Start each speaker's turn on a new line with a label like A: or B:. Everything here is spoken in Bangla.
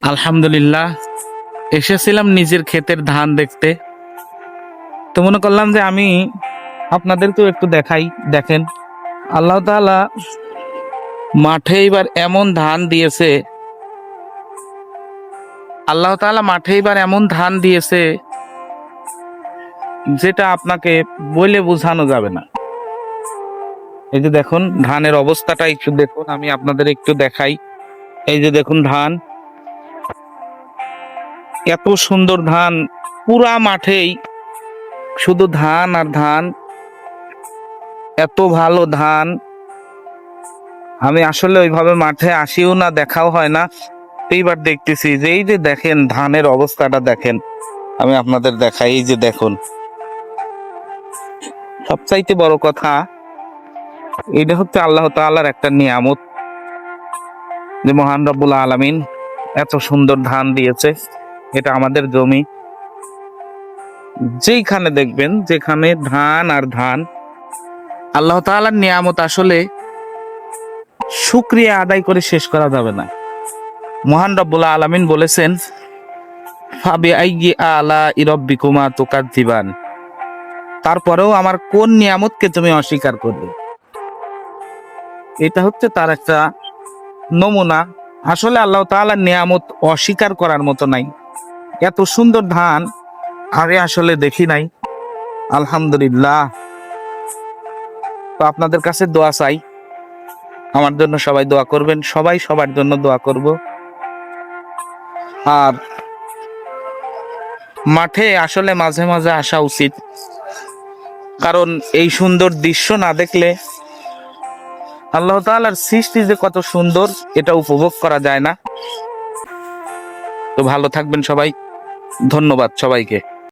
A: আলহামদুলিল্লাহ, এসেছিলাম নিজের ক্ষেতের ধান দেখতে। তো মনে করলাম যে আমি আপনাদেরকেও একটু দেখাই। দেখেন, আল্লাহ তাআলা মাঠে এবার এমন ধান দিয়েছে। আল্লাহ তাআলা মাঠে এবার এমন ধান দিয়েছে যেটা আপনাকে বলে বোঝানো যাবে না। এই যে দেখুন ধানের অবস্থাটা একটু দেখুন, আমি আপনাদের একটু দেখাই। এই যে দেখুন ধান, এত সুন্দর ধান, পুরা মাঠেই শুধু ধান আর ধান। এত ভালো ধান আমি আসলে ওইভাবে মাঠে আসিও না, দেখাও হয় না। এইবার দেখতেছি যে এই যে দেখেন ধানের অবস্থাটা দেখেন, আমি আপনাদের দেখাই। এই যে দেখুন, সবচাইতে বড় কথা এটা হচ্ছে আল্লাহ তাআলার একটা নিয়ামত, যে মহান রব্বুল আলামিন এত সুন্দর ধান দিয়েছে। এটা আমাদের জমি, যেইখানে দেখবেন যেখানে ধান আর ধান, আল্লাহ তাআলার নিয়ামত আসলে শুকরিয়া আদায় করে শেষ করা যাবে না। মহান রব্বুল আলামিন বলেছেন, ফাবিআইয়ি আলাই রাব্বিকুমা তুকাজ্জিবান, তারপরেও আমার কোন নিয়ামতকে তুমি অস্বীকার করবে। এটা হচ্ছে তার একটা নমুনা। আসলে আল্লাহ তাআলার নিয়ামত অস্বীকার করার মতো নাই। এত সুন্দর ধান আগে আসলে দেখি নাই। আলহামদুলিল্লাহ। তো আপনাদের কাছে দোয়া চাই, আমার জন্য সবাই দোয়া করবেন, সবাই সবার জন্য দোয়া করব। আর মাঠে আসলে মাঝে মাঝে আসা উচিত, কারণ এই সুন্দর দৃশ্য না দেখলে আল্লাহ তাআলার সৃষ্টি যে কত সুন্দর এটা উপভোগ করা যায় না। তো ভালো থাকবেন সবাই, ধন্যবাদ সবাইকে।